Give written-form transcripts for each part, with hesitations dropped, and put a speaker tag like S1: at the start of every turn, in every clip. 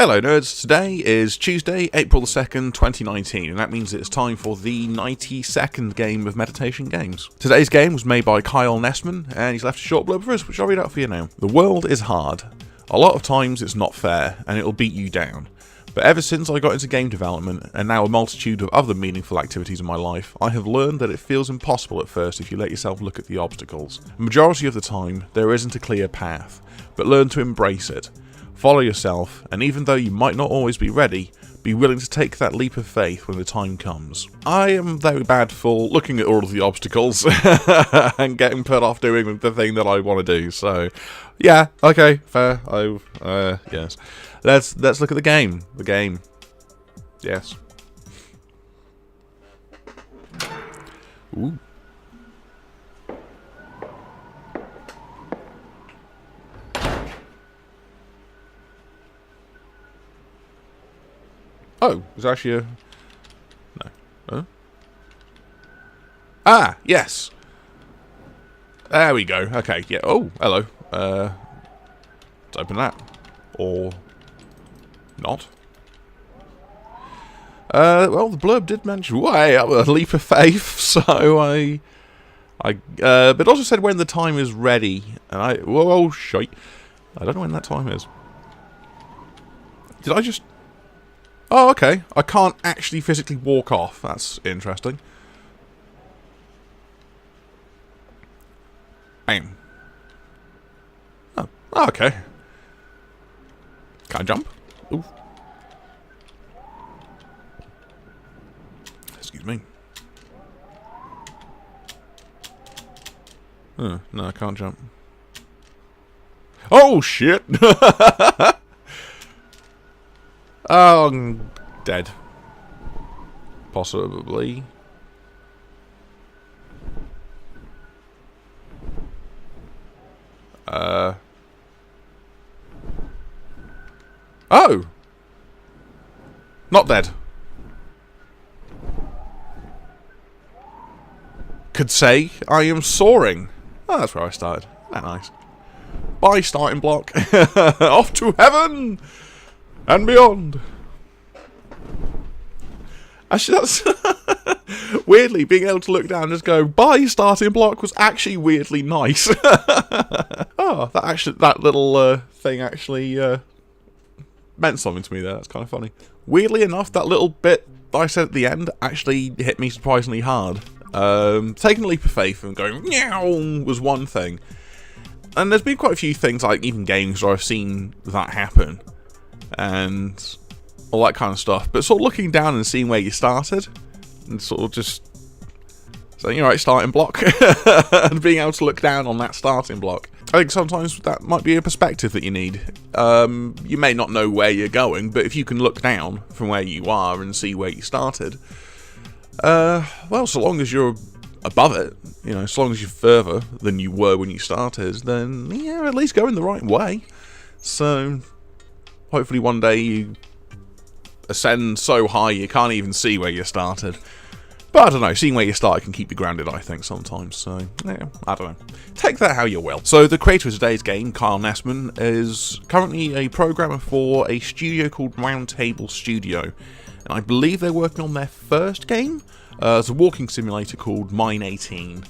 S1: Hello nerds, today is Tuesday, April the 2nd, 2019, and that means it's time for the 92nd game of Meditation Games. Today's game was made by Nestmann, and he's left a short blurb for us, which I'll read out for you now. The world is hard. A lot of times it's not fair, and it'll beat you down. But ever since I got into game development, and now a multitude of other meaningful activities in my life, I have learned that it feels impossible at first if you let yourself look at the obstacles. The majority of the time, there isn't a clear path, but learn to embrace it. Follow yourself, and even though you might not always be ready, be willing to take that leap of faith when the time comes. I am very bad for looking at all of the obstacles and getting put off doing the thing that I want to do, so yeah, okay, fair, yes. Let's look at the game. The game. Yes. Ooh. Oh, there's actually a... No. Huh? Ah, yes. There we go. Okay, yeah. Oh, hello. Let's open that. Or... not. Well, the blurb did mention a leap of faith, so but it also said when the time is ready, and whoa, shite. I don't know when that time is. Did I just... Oh, okay. I can't actually physically walk off. That's interesting. Bam. Oh, okay. Can I jump? Ooh. Excuse me. No, I can't jump. Oh, shit! Oh, I'm dead. Possibly. Oh! Not dead. Could say I am soaring. Oh, that's where I started. That nice. Bye, starting block. Off to heaven! And beyond. Actually, that's... weirdly, being able to look down and just go, bye, starting block, was actually weirdly nice. Oh, that little thing actually meant something to me there. That's kind of funny. Weirdly enough, that little bit that I said at the end actually hit me surprisingly hard. Taking a leap of faith and going, meow, was one thing. And there's been quite a few things, like even games where I've seen that happen. And all that kind of stuff, but sort of looking down and seeing where you started, and sort of just saying, alright, starting block, and being able to look down on that starting block. I think sometimes that might be a perspective that you need. You may not know where you're going, but if you can look down from where you are and see where you started, well, so long as you're above it, you know, so long as you're further than you were when you started, then, yeah, at least going the right way. So... hopefully one day you ascend so high you can't even see where you started. But I don't know, seeing where you started can keep you grounded, I think, sometimes. So, yeah, I don't know. Take that how you will. So, the creator of today's game, Nestmann, is currently a programmer for a studio called Roundtable Studio. And I believe they're working on their first game. It's a walking simulator called Mine 18.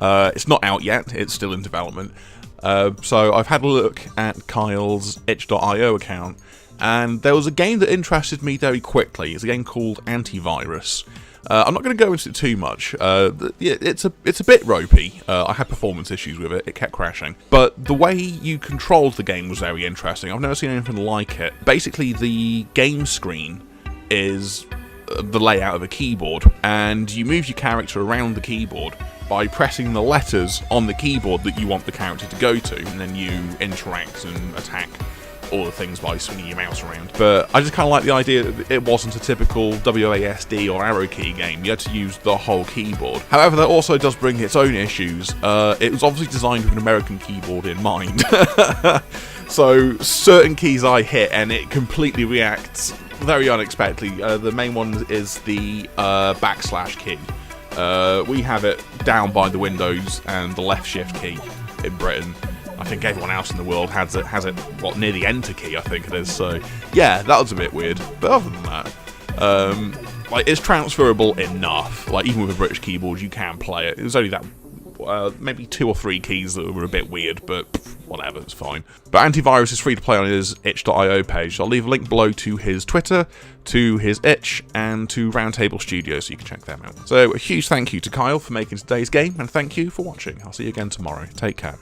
S1: It's not out yet, it's still in development. So I've had a look at Kyle's itch.io account, and there was a game that interested me very quickly. It's a game called Antivirus. I'm not going to go into it too much. It's a bit ropey. I had performance issues with it. It kept crashing. But the way you controlled the game was very interesting. I've never seen anything like it. Basically, the game screen is the layout of a keyboard, and you move your character around the keyboard by pressing the letters on the keyboard that you want the character to go to, and then you interact and attack all the things by swinging your mouse around. But I just kind of like the idea that it wasn't a typical WASD or arrow key game. You had to use the whole keyboard. However, that also does bring its own issues. It was obviously designed with an American keyboard in mind. So certain keys I hit and it completely reacts very unexpectedly. The main one is the backslash key. We have it down by the Windows and the left shift key in Britain. I think everyone else in the world has it, what, near the enter key, I think it is. So, yeah, that was a bit weird. But other than that, like, it's transferable enough. Like, even with a British keyboard, you can play it. It was only that, maybe 2 or 3 keys that were a bit weird, but whatever, it's fine. But Antivirus is free to play on his itch.io page. I'll leave a link below to his Twitter, to his itch, and to Roundtable Studio, so you can check them out. So a huge thank you to Kyle for making today's game, and thank you for watching. I'll see you again tomorrow. Take care.